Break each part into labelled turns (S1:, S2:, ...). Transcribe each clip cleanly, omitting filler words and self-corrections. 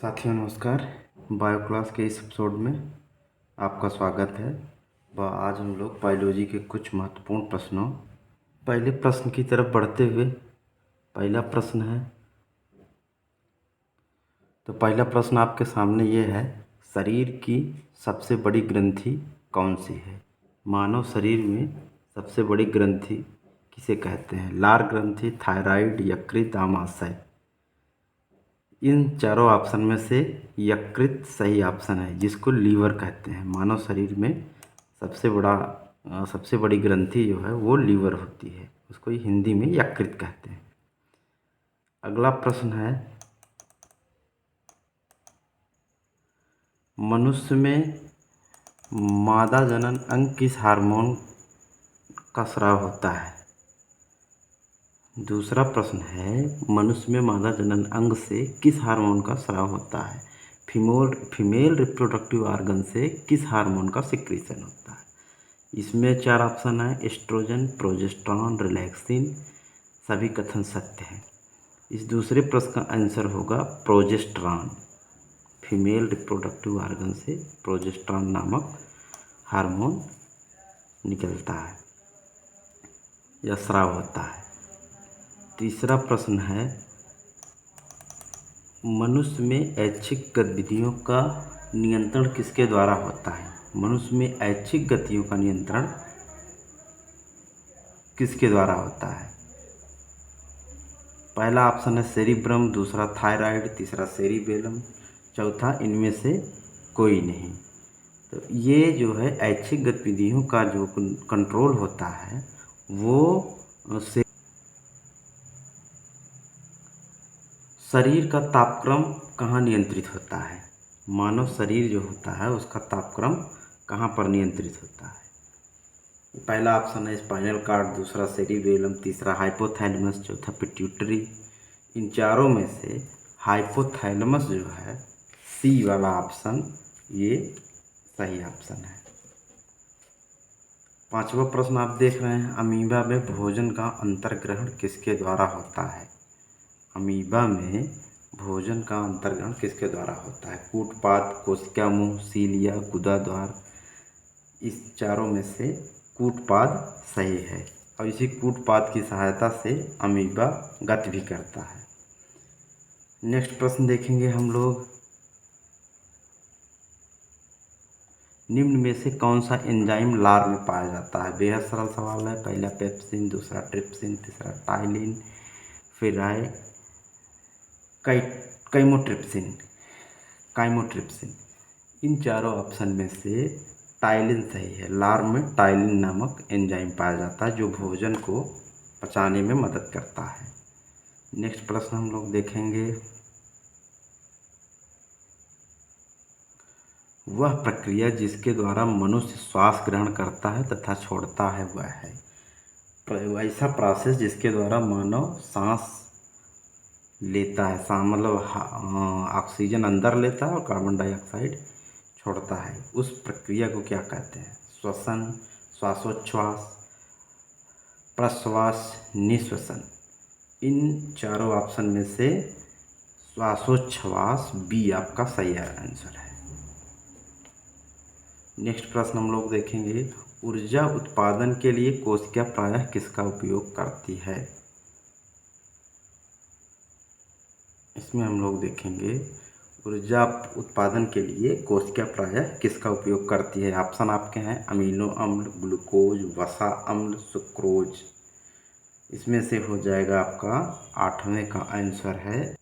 S1: साथियों नमस्कार। Bio class के इस एपिसोड में आपका स्वागत है। आज हम लोग बायोलॉजी के कुछ महत्वपूर्ण प्रश्नों पहले प्रश्न की तरफ बढ़ते हुए पहला प्रश्न है। तो पहला प्रश्न आपके सामने ये है, शरीर की सबसे बड़ी ग्रंथि कौन सी है? मानव शरीर में सबसे बड़ी ग्रंथि किसे कहते हैं? लार ग्रंथि, थायराइड, यकृत, आमाशय। इन चारों ऑप्शन में से यकृत सही ऑप्शन है, जिसको लीवर कहते हैं। मानव शरीर में सबसे बड़ी ग्रंथि जो है वो लीवर होती है, उसको हिंदी में यकृत कहते हैं। अगला प्रश्न है, मनुष्य में मादा जनन अंग किस हार्मोन का स्राव होता है? दूसरा प्रश्न है, मनुष्य में मादा जनन अंग से किस हार्मोन का स्राव होता है? फीमेल रिप्रोडक्टिव ऑर्गन से किस हार्मोन का सिक्रीशन होता है? इसमें चार ऑप्शन है, एस्ट्रोजन, प्रोजेस्टेरॉन, रिलैक्सिन। सभी कथन सत्य हैं। इस दूसरे प्रश्न का आंसर होगा प्रोजेस्टेरॉन। फीमेल रिप्रोडक्टिव ऑर्गन से प्रोजेस्टेरॉन नामक हार्मोन निकलता है या स्राव होता है। तीसरा प्रश्न है, मनुष्य में ऐच्छिक गतिविधियों का नियंत्रण किसके द्वारा होता है? मनुष्य में ऐच्छिक गतियों का नियंत्रण किसके द्वारा होता है? पहला ऑप्शन है सेरिब्रम, दूसरा थायराइड, तीसरा सेरिबेलम, चौथा इनमें से कोई नहीं। तो ये जो है ऐच्छिक गतिविधियों का जो कंट्रोल होता है वो शरीर का तापक्रम कहाँ नियंत्रित होता है? मानव शरीर जो होता है उसका तापक्रम कहाँ पर नियंत्रित होता है? पहला ऑप्शन है स्पाइनल कार्ड, दूसरा सेरिबेलम, तीसरा हाइपोथैलेमस, चौथा पिट्यूटरी। इन चारों में से हाइपोथैलेमस जो है, सी वाला ऑप्शन, ये सही ऑप्शन है। पांचवा प्रश्न आप देख रहे हैं, अमीबा में भोजन का अंतर्ग्रहण किसके द्वारा होता है? अमीबा में भोजन का अंतर्ग्रहण किसके द्वारा होता है? कूटपाद, कोशिका मुंह, सीलिया, गुदाद्वार। इस चारों में से कूटपाद सही है और इसी कूटपाद की सहायता से अमीबा गति भी करता है। नेक्स्ट प्रश्न देखेंगे हम लोग, निम्न में से कौन सा एंजाइम लार में पाया जाता है? बेहद सरल सवाल है। पहला पेप्सिन, दूसरा ट्रिप्सिन, तीसरा टाइलिन, फिर आए काइमोट्रिप्सिन। इन चारों ऑप्शन में से टाइलिन सही है। लार में टाइलिन नामक एंजाइम पाया जाता है जो भोजन को पचाने में मदद करता है। नेक्स्ट प्रश्न हम लोग देखेंगे, वह प्रक्रिया जिसके द्वारा मनुष्य श्वास ग्रहण करता है तथा छोड़ता है वह है? ऐसा प्रोसेस जिसके द्वारा मानव सांस लेता है, मतलब ऑक्सीजन अंदर लेता है और कार्बन डाइऑक्साइड छोड़ता है, उस प्रक्रिया को क्या कहते हैं? श्वसन, श्वासोच्छ्वास, प्रश्वास, निश्वसन। इन चारों ऑप्शन में से श्वासोच्छ्वास बी आपका सही आंसर है। नेक्स्ट प्रश्न हम लोग देखेंगे, ऊर्जा उत्पादन के लिए कोशिका प्रायः किसका उपयोग करती है? इसमें हम लोग देखेंगे, ऊर्जा उत्पादन के लिए कोशिका प्रायः किसका उपयोग करती है? ऑप्शन आपके हैं अमीनो अम्ल, ग्लूकोज, वसा अम्ल, सुक्रोज। इसमें से हो जाएगा आपका आठवें का आंसर है।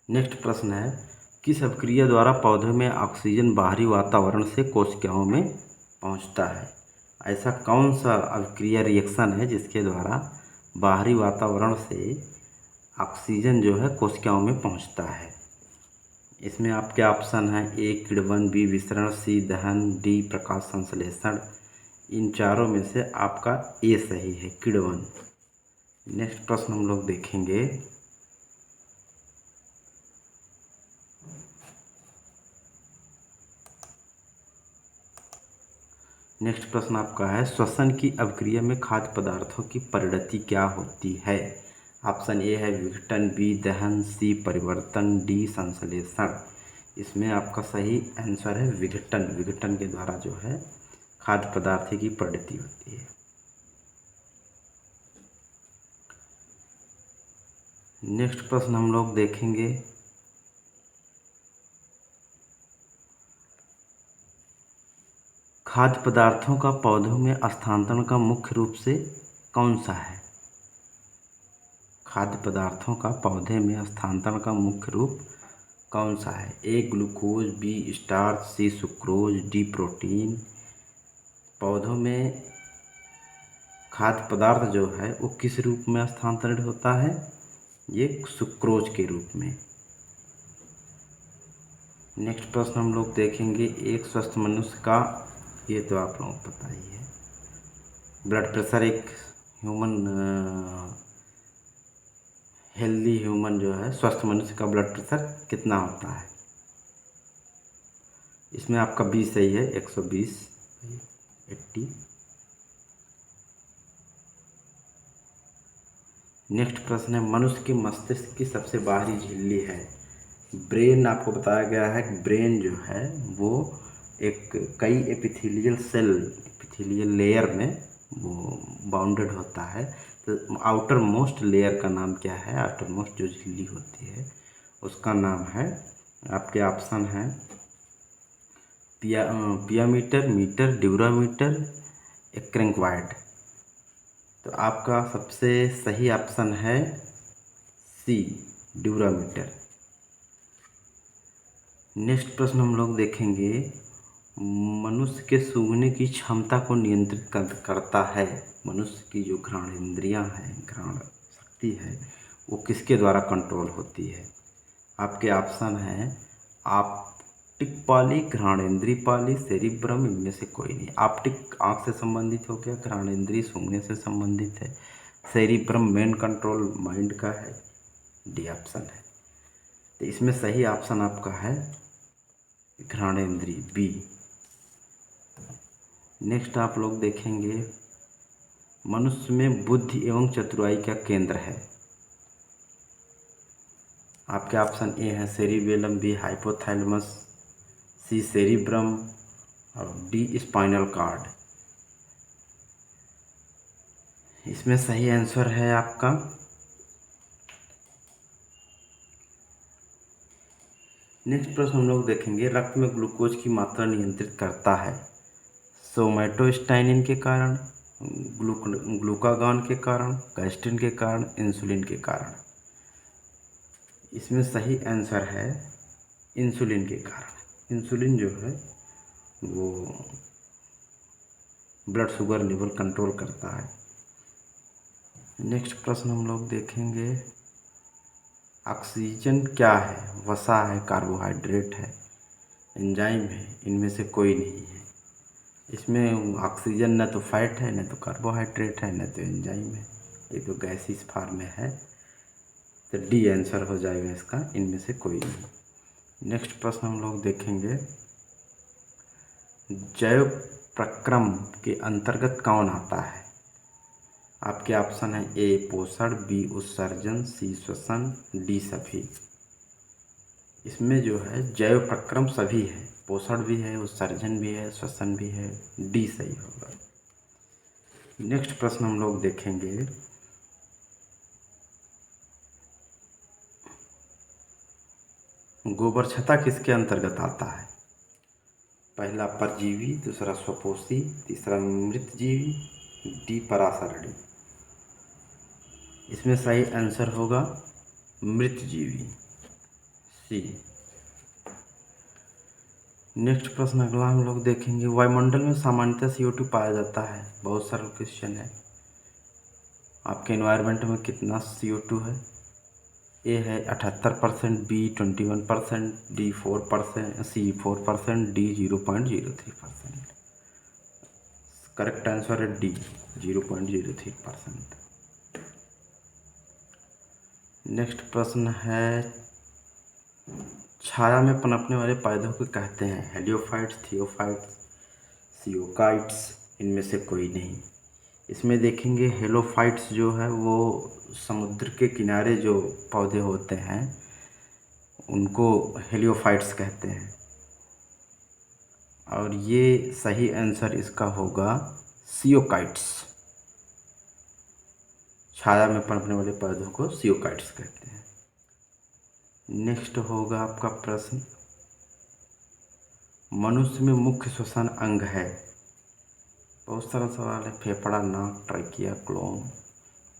S1: नेक्स्ट प्रश्न है, किस अभिक्रिया द्वारा पौधे में ऑक्सीजन बाहरी वातावरण से कोशिकाओं में पहुंचता है? ऐसा कौन सा अभिक्रिया रिएक्शन है जिसके द्वारा बाहरी वातावरण से ऑक्सीजन जो है कोशिकाओं में पहुंचता है? इसमें आपके ऑप्शन हैं ए किण्वन, बी विसरण, सी दहन, डी प्रकाश संश्लेषण। इन चारों में से आपका ए सही है, किण्वन। नेक्स्ट प्रश्न हम लोग देखेंगे, नेक्स्ट प्रश्न आपका है, श्वसन की अभिक्रिया में खाद्य पदार्थों की परिणति क्या होती है? ऑप्शन ए है विघटन, बी दहन, सी परिवर्तन, डी संश्लेषण। इसमें आपका सही आंसर है विघटन। विघटन के द्वारा जो है खाद्य पदार्थ की प्रवृत्ति होती है। नेक्स्ट प्रश्न हम लोग देखेंगे, खाद्य पदार्थों का पौधों में स्थानांतरण का मुख्य रूप से कौन सा है? खाद्य पदार्थों का पौधे में स्थानांतरण का मुख्य रूप कौन सा है? ए ग्लूकोज, बी स्टार्च, सी सुक्रोज, डी प्रोटीन। पौधों में खाद्य पदार्थ जो है वो किस रूप में स्थानांतरित होता है? ये सुक्रोज के रूप में। नेक्स्ट प्रश्न हम लोग देखेंगे, एक स्वस्थ मनुष्य का, ये तो आप लोगों को पता ही है, ब्लड प्रेशर, एक ह्यूमन हेल्दी ह्यूमन जो है स्वस्थ मनुष्य का ब्लड प्रेशर कितना होता है? इसमें आपका 20 सही है, 120 80। नेक्स्ट प्रश्न है, मनुष्य के मस्तिष्क की सबसे बाहरी झिल्ली है। ब्रेन, आपको बताया गया है कि ब्रेन जो है वो एक कई एपिथेलियल लेयर में वो बाउंडेड होता है। तो आउटर मोस्ट लेयर का नाम क्या है? आउटर मोस्ट जो झिल्ली होती है उसका नाम है, आपके ऑप्शन है पियामीटर, मीटर, ड्यूरामीटर, एक्रेंक्वाइड। तो आपका सबसे सही ऑप्शन है सी, ड्यूरामीटर। नेक्स्ट प्रश्न हम लोग देखेंगे, मनुष्य के सूंघने की क्षमता को नियंत्रित करता है। मनुष्य की जो घ्राण इंद्रियां हैं, घ्राण शक्ति है, वो किसके द्वारा कंट्रोल होती है? आपके ऑप्शन है ऑप्टिक पाली, घ्राणेंद्रिय पाली, सेरिब्रम, इनमें से कोई नहीं। ऑप्टिक आँख से संबंधित हो गया, घ्राणेंद्रिय सूंघने से संबंधित है, सेरिब्रम मेन कंट्रोल माइंड का है, डी ऑप्शन है। तो इसमें सही ऑप्शन आपका है घ्राणेंद्रिय, बी। नेक्स्ट आप लोग देखेंगे, मनुष्य में बुद्धि एवं चतुराई का केंद्र है। आपके ऑप्शन ए है सेरिबेलम, बी हाइपोथैलेमस, सी सेरिब्रम और डी स्पाइनल कॉर्ड। इसमें सही आंसर है आपका नेक्स्ट प्रश्न हम लोग देखेंगे, रक्त में ग्लूकोज की मात्रा नियंत्रित करता है। सोमैटोस्टाइनिन के कारण, ग्लूकागॉन के कारण, गैस्ट्रिन के कारण, इंसुलिन के कारण। इसमें सही आंसर है इंसुलिन के कारण। इंसुलिन जो है वो ब्लड शुगर लेवल कंट्रोल करता है। नेक्स्ट प्रश्न हम लोग देखेंगे, ऑक्सीजन क्या है? वसा है, कार्बोहाइड्रेट है, एंजाइम है, इनमें से कोई नहीं है। इसमें ऑक्सीजन न तो फैट है, न तो कार्बोहाइड्रेट है, न तो एंजाइम है, ये तो गैसीय फॉर्म में है। तो डी आंसर हो जाएगा इसका, इनमें से कोई नहीं। नेक्स्ट प्रश्न हम लोग देखेंगे, जैव प्रक्रम के अंतर्गत कौन आता है? आपके ऑप्शन है ए पोषण, बी उत्सर्जन, सी श्वसन, डी सभी। इसमें जो है जैव प्रक्रम सभी है, पोषण भी है, उत्सर्जन भी है, श्वसन भी है, डी सही होगा। नेक्स्ट प्रश्न हम लोग देखेंगे, गोबरछता किसके अंतर्गत आता है? पहला परजीवी, दूसरा स्वपोषी, तीसरा मृतजीवी, डी परासरणी। इसमें सही आंसर होगा मृतजीवी, सी। नेक्स्ट प्रश्न अगला हम लोग देखेंगे, वायुमंडल में सामान्यतः CO2 पाया जाता है। बहुत सरल क्वेश्चन है। आपके एनवायरनमेंट में कितना CO2 है? ए है 78%, बी 21%, डी 4%, सी 4%, डी 0.03%। करेक्ट आंसर है डी, 0.03%। नेक्स्ट प्रश्न है, छाया में पनपने वाले पौधों को कहते हैं हेलियोफाइट्स, थियोफाइट्स, सियोकाइट्स, इनमें से कोई नहीं। इसमें देखेंगे हेलोफाइट्स जो है वो समुद्र के किनारे जो पौधे होते हैं उनको हेलियोफाइट्स कहते हैं। और ये सही आंसर इसका होगा सियोकाइट्स। छाया में पनपने वाले पौधों को सियोकाइट्स कहते हैं। नेक्स्ट होगा आपका प्रश्न, मनुष्य में मुख्य श्वसन अंग है। बहुत सारा सवाल है। फेफड़ा, नाक, ट्रकिया, क्लोम।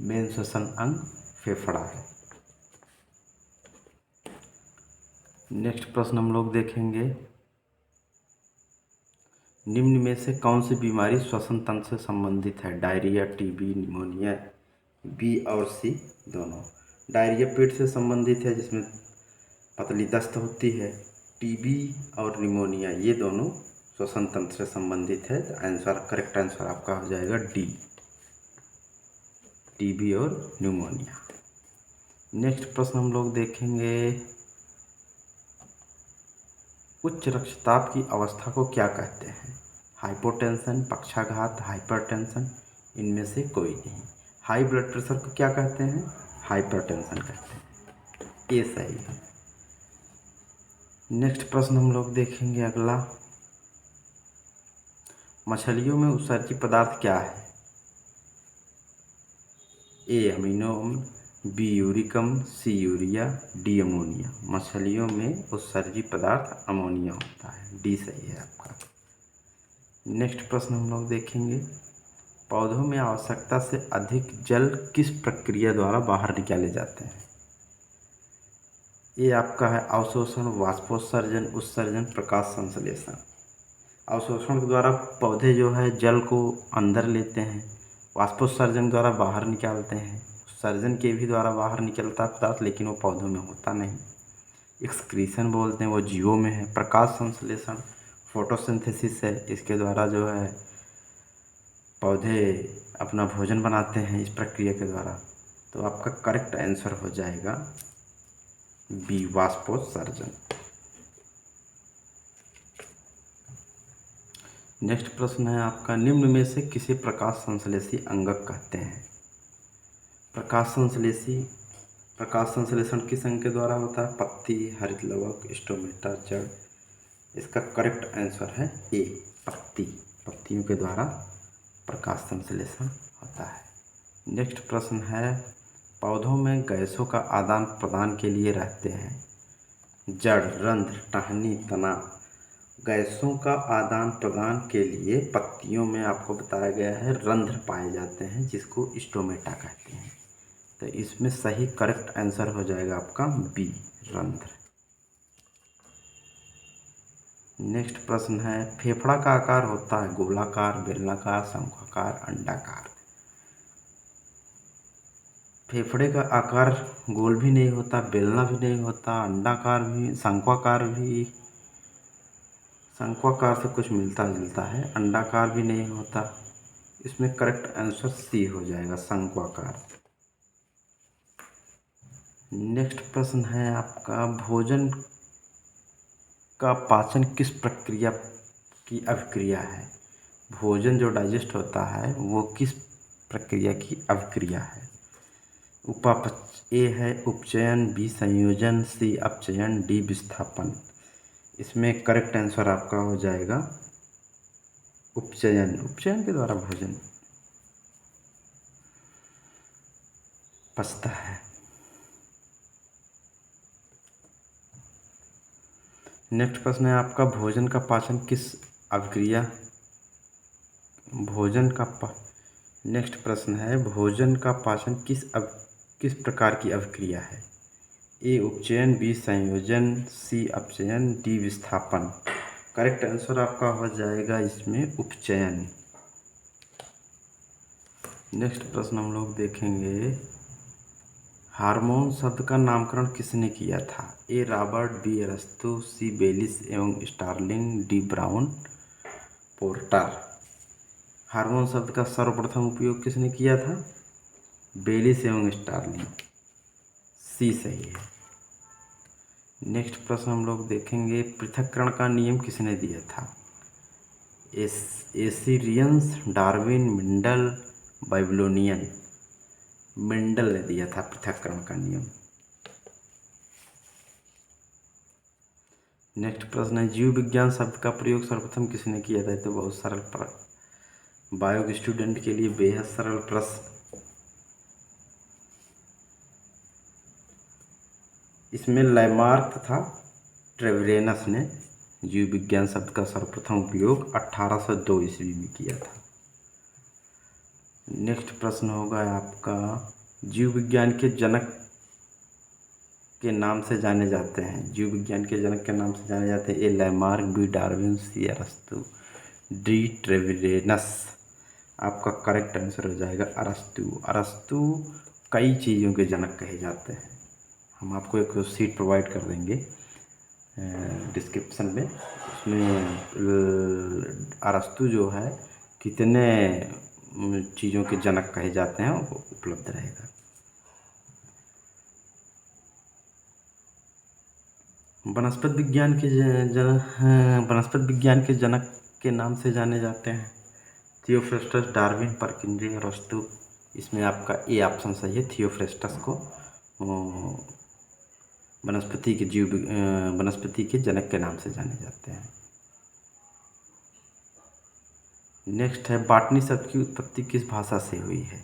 S1: मेन श्वसन अंग फेफड़ा है। नेक्स्ट प्रश्न हम लोग देखेंगे, निम्न में से कौन सी बीमारी श्वसन तंत्र से संबंधित है? Diarrhoea, TB, pneumonia. बी और सी दोनों। डायरिया पेट से संबंधित है जिसमें पतली दस्त होती है। टीबी और निमोनिया ये दोनों श्वसन तंत्र से संबंधित है। तो आंसर, करेक्ट आंसर आपका हो जाएगा डी, टीबी और निमोनिया। नेक्स्ट प्रश्न हम लोग देखेंगे, उच्च रक्तचाप की अवस्था को क्या कहते हैं? हाइपोटेंशन, पक्षाघात, हाइपरटेंशन, इनमें से कोई नहीं। हाई ब्लड प्रेशर को क्या कहते हैं? हाइपरटेंशन कहते हैं। ये सही है। नेक्स्ट प्रश्न हम लोग देखेंगे अगला, मछलियों में उत्सर्जी पदार्थ क्या है? ए अमीनो अम्ल, बी यूरिक अम्ल, सी यूरिया, डी अमोनिया। मछलियों में उत्सर्जी पदार्थ अमोनिया होता है। डी सही है आपका। नेक्स्ट प्रश्न हम लोग देखेंगे, पौधों में आवश्यकता से अधिक जल किस प्रक्रिया द्वारा बाहर निकाले जाते हैं? ये आपका है अवशोषण, वाष्पोत्सर्जन, उत्सर्जन, प्रकाश संश्लेषण। अवशोषण के द्वारा पौधे जो है जल को अंदर लेते हैं, वाष्पोत्सर्जन द्वारा बाहर निकालते हैं, उत्सर्जन के भी द्वारा बाहर निकलता है पदार्थ, लेकिन वो पौधों में होता नहीं। एक्सक्रीशन बोलते हैं, वो जीवों में है। प्रकाश संश्लेषण फोटोसिंथेसिस है, इसके द्वारा जो है पौधे अपना भोजन बनाते हैं इस प्रक्रिया के द्वारा। तो आपका करेक्ट आंसर हो जाएगा बी, वाष्पोत्सर्जन। नेक्स्ट प्रश्न है आपका, निम्न में से किसे प्रकाश संश्लेषी अंगक कहते हैं? प्रकाश संश्लेषण किस अंग के द्वारा होता है? पत्ती, हरित लवक, स्टोमेटा, जड़। इसका करेक्ट आंसर है ए, पत्ती। पत्तियों के द्वारा प्रकाश संश्लेषण होता है। नेक्स्ट प्रश्न है, पौधों में गैसों का आदान प्रदान के लिए रहते हैं जड़, रंध्र, टहनी, तना। गैसों का आदान प्रदान के लिए पत्तियों में आपको बताया गया है रंध्र पाए जाते हैं जिसको स्टोमेटा कहते हैं। तो इसमें सही करेक्ट आंसर हो जाएगा आपका बी, रंध्र। नेक्स्ट प्रश्न है, फेफड़ा का आकार होता है गोलाकार, बेलनाकार, शंक्वाकार, अंडाकार। फेफड़े का आकार गोल भी नहीं होता, बेलना भी नहीं होता, अंडाकार भी, शंक्वाकार से कुछ मिलता जुलता है, अंडाकार भी नहीं होता। इसमें करेक्ट आंसर सी हो जाएगा, शंक्वाकार। नेक्स्ट प्रश्न है आपका, भोजन का पाचन किस प्रक्रिया की अभिक्रिया है? भोजन जो डाइजेस्ट होता है वो किस प्रक्रिया की अभिक्रिया है? ए है उपचयन, बी संयोजन, सी अपचयन, डी विस्थापन। इसमें करेक्ट आंसर आपका हो जाएगा उपचयन। उपचयन के द्वारा भोजन पचता है। नेक्स्ट प्रश्न है आपका, भोजन का पाचन किस अभिक्रिया नेक्स्ट प्रश्न है, भोजन का पाचन किस प्रकार की अभिक्रिया है? ए उपचयन, बी संयोजन, सी अपचयन, डी विस्थापन। करेक्ट आंसर आपका हो जाएगा इसमें उपचयन। नेक्स्ट प्रश्न हम लोग देखेंगे, हार्मोन शब्द का नामकरण किसने किया था? ए रॉबर्ट, बी अरस्तु, सी बेलिस एवं Starling, D Brown Porter. Hormone शब्द का सर्वप्रथम उपयोग किसने किया था? बेलिस एवं स्टार्लिंग। सी सही है। नेक्स्ट प्रश्न हम लोग देखेंगे, पृथक्करण का नियम किसने दिया था? एसिरियंस, डार्विन, मेंडल, बाइबलोनियन। मेंडल ने दिया था पृथक्करण का नियम। नेक्स्ट प्रश्न है, जीव विज्ञान शब्द का प्रयोग सर्वप्रथम किसने किया था? तो बहुत सरल बायो के स्टूडेंट के लिए बेहद सरल प्रश्न। इसमें लैमार्क तथा ट्रेवेरेनस ने जीव विज्ञान शब्द का सर्वप्रथम उपयोग 1802 ईस्वी में किया था। नेक्स्ट प्रश्न होगा आपका, जीव विज्ञान के जनक के नाम से जाने जाते हैं। जीव विज्ञान के जनक के नाम से जाने जाते हैं। ए लैमार्क, बी डार्विन, सी अरस्तु, डी ट्रेवेरेनस। आपका करेक्ट आंसर हो जाएगा अरस्तु। अरस्तु कई चीज़ों के जनक कहे जाते हैं। हम आपको एक सीट प्रोवाइड कर देंगे डिस्क्रिप्शन में, उसमें अरस्तु जो है कितने चीज़ों के जनक कहे जाते हैं वो उपलब्ध रहेगा। वनस्पति विज्ञान के वनस्पति विज्ञान के जनक के नाम से जाने जाते हैं। थियोफ्रेस्टस, डार्विन, परकिंजी, अरस्तु। इसमें आपका ए ऑप्शन सही है। थियोफ्रेस्टस को वनस्पति के जनक के नाम से जाने जाते हैं। नेक्स्ट है, बॉटनी शब्द की उत्पत्ति किस भाषा से हुई है?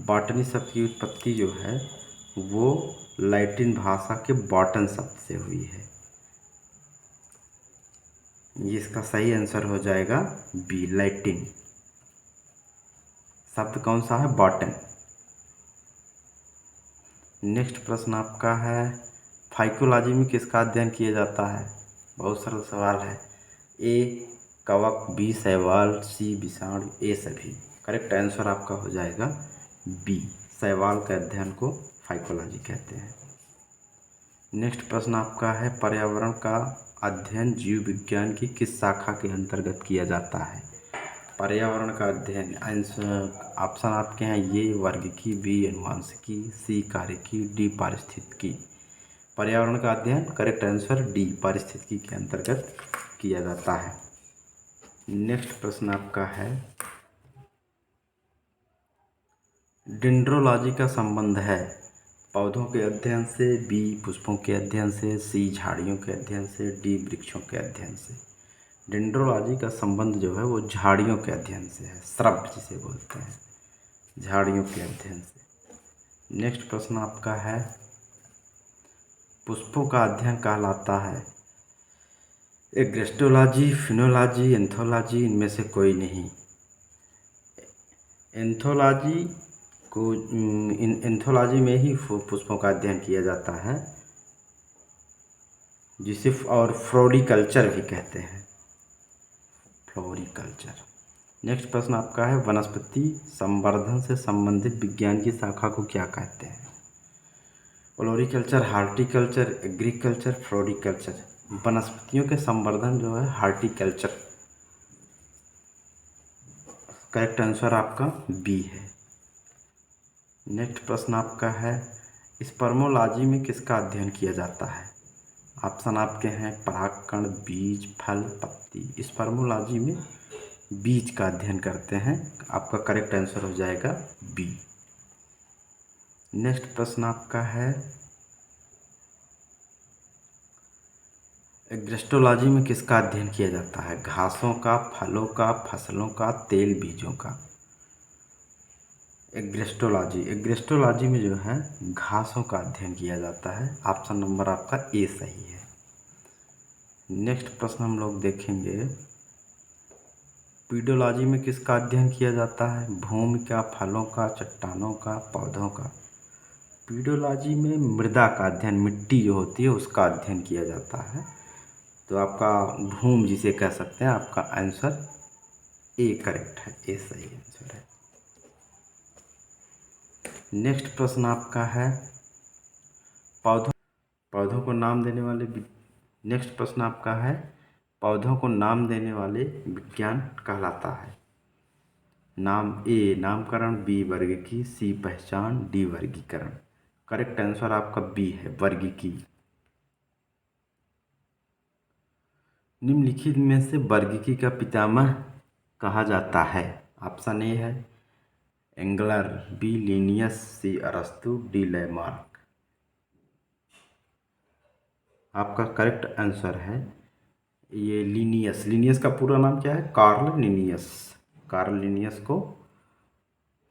S1: बॉटनी शब्द की उत्पत्ति जो है वो लैटिन भाषा के बॉटन शब्द से हुई है। इसका सही आंसर हो जाएगा बी, लैटिन। शब्द कौन सा है? बॉटन। नेक्स्ट प्रश्न आपका है, फाइकोलॉजी में किसका अध्ययन किया जाता है? बहुत सरल सवाल है। ए कवक, बी शैवाल, सी विषाणु, ए सभी। करेक्ट आंसर आपका हो जाएगा बी, शैवाल के अध्ययन को फाइकोलॉजी कहते हैं। नेक्स्ट प्रश्न आपका है, पर्यावरण का अध्ययन जीव विज्ञान की किस शाखा के अंतर्गत किया जाता है? पर्यावरण का अध्ययन ऑप्शन आपके हैं ये वर्गिकी, बी अनुवांशिकी, सी कार्यकी, डी पारिस्थितिकी। पर्यावरण का अध्ययन करेक्ट आंसर डी, पारिस्थितिकी के अंतर्गत किया जाता है। नेक्स्ट प्रश्न आपका है, डेंड्रोलॉजी का संबंध है पौधों के अध्ययन से, बी पुष्पों के अध्ययन से, सी झाड़ियों के अध्ययन से, डी वृक्षों के अध्ययन से। डेंड्रोलॉजी का संबंध जो है वो झाड़ियों के अध्ययन से है, श्रब जिसे बोलते हैं, झाड़ियों के अध्ययन से। नेक्स्ट प्रश्न आपका है, पुष्पों का अध्ययन कहलाता है एग्रेस्टोलॉजी, फिनोलॉजी, एंथोलॉजी, इनमें से कोई नहीं। एंथोलॉजी को एंथोलॉजी में ही पुष्पों का अध्ययन किया जाता है, जिसे और फ्लोरिकल्चर भी कहते हैं, फ्लोरिकल्चर। नेक्स्ट प्रश्न आपका है, वनस्पति संवर्धन से संबंधित विज्ञान की शाखा को क्या कहते हैं? Floriculture, horticulture, agriculture, floriculture. वनस्पतियों के संवर्धन जो है हार्टिकल्चर। करेक्ट आंसर आपका बी है। नेक्स्ट प्रश्न आपका है, स्पर्मोलॉजी में किसका अध्ययन किया जाता है? ऑप्शन आपके हैं परागकण, बीज, फल, पत्ती। स्पर्मोलॉजी में बीज का अध्ययन करते हैं। आपका करेक्ट आंसर हो जाएगा बी। नेक्स्ट प्रश्न आपका है, एग्रेस्टोलॉजी में किसका अध्ययन किया जाता है? घासों का, फलों का, फसलों का, तेल बीजों का। एग्रेस्टोलॉजी में जो है घासों का अध्ययन किया जाता है। ऑप्शन नंबर आपका ए सही है। नेक्स्ट प्रश्न हम लोग देखेंगे, पीडोलॉजी में किसका अध्ययन किया जाता है? भूमि का, फलों का, चट्टानों का, पौधों का। पीडोलॉजी में मृदा का अध्ययन, मिट्टी जो होती है उसका अध्ययन किया जाता है। तो आपका भूमि जिसे कह सकते हैं, आपका आंसर ए करेक्ट है, ए सही आंसर है। नेक्स्ट प्रश्न आपका है, पौधों को नाम देने वाले नेक्स्ट प्रश्न आपका है, पौधों को नाम देने वाले विज्ञान कहलाता है? नाम ए नामकरण, बी वर्गीकी, सी पहचान, डी वर्गीकरण। करेक्ट आंसर आपका बी है, वर्गीकी। निम्नलिखित में से वर्गीकी का पितामह कहा जाता है? ऑप्शन ए है एंगलर, बी लीनियस, सी अरस्तु, डी लैमार्क। आपका करेक्ट आंसर है ये लीनियस। लीनियस का पूरा नाम क्या है? Karl Linnaeus. कार्ल लीनियस को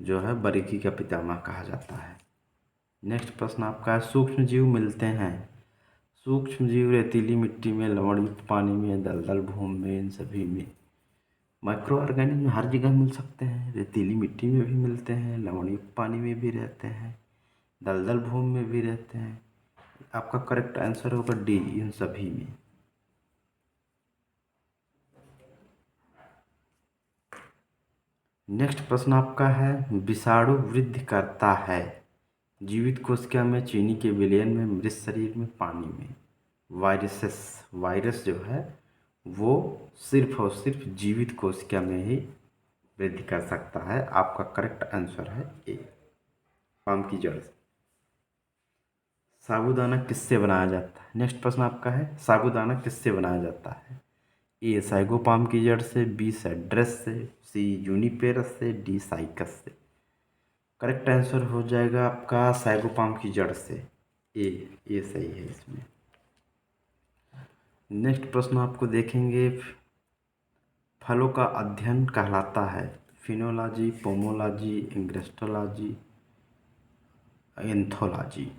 S1: जो है बारीकी का पितामह कहा जाता है। नेक्स्ट प्रश्न आपका है, सूक्ष्म जीव मिलते हैं। सूक्ष्म जीव रेतीली मिट्टी में, लवणयुक्त पानी में, दलदल भूमि में, इन सभी में। माइक्रो ऑर्गेनिज्म हर जगह मिल सकते हैं। रेतीली मिट्टी में भी मिलते हैं, लवणयुक्त पानी में भी रहते हैं, दलदल भूमि में भी रहते हैं। आपका करेक्ट आंसर होगा डी, इन सभी में। नेक्स्ट प्रश्न आपका है, विषाणु वृद्धि करता है जीवित कोशिका में, चीनी के विलयन में, मृत शरीर में, पानी में। वायरस जो है वो सिर्फ और सिर्फ जीवित कोशिका में ही वृद्धि कर सकता है। आपका करेक्ट आंसर है ए, पाम की जड़ से। साबूदाना किससे बनाया जाता है? नेक्स्ट प्रश्न आपका है, साबूदाना किससे बनाया जाता है? ए साइगोपाम की जड़ से, बी सेड्रस से, सी यूनिपेरस से, डी साइकस से। करेक्ट आंसर हो जाएगा आपका साइगोपाम की जड़ से। ए सही है इसमें। नेक्स्ट प्रश्न आपको देखेंगे, फलों का अध्ययन कहलाता है फिनोलॉजी, पोमोलॉजी, एंग्रेस्टोलॉजी, एंथोलॉजी।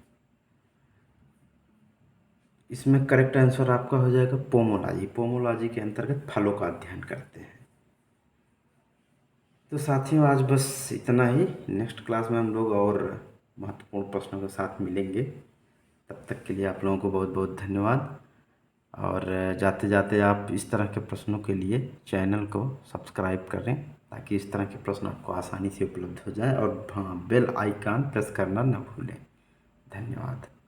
S1: इसमें करेक्ट आंसर आपका हो जाएगा पोमोलॉजी। पोमोलॉजी के अंतर्गत फलों का अध्ययन करते हैं। तो साथियों आज बस इतना ही। नेक्स्ट क्लास में हम लोग और महत्वपूर्ण प्रश्नों के साथ मिलेंगे। तब तक के लिए आप लोगों को बहुत बहुत धन्यवाद। और जाते जाते आप इस तरह के प्रश्नों के लिए चैनल को सब्सक्राइब करें ताकि इस तरह के प्रश्न आपको आसानी से उपलब्ध हो जाए। और हाँ, बेल आइकन प्रेस करना न भूलें। धन्यवाद।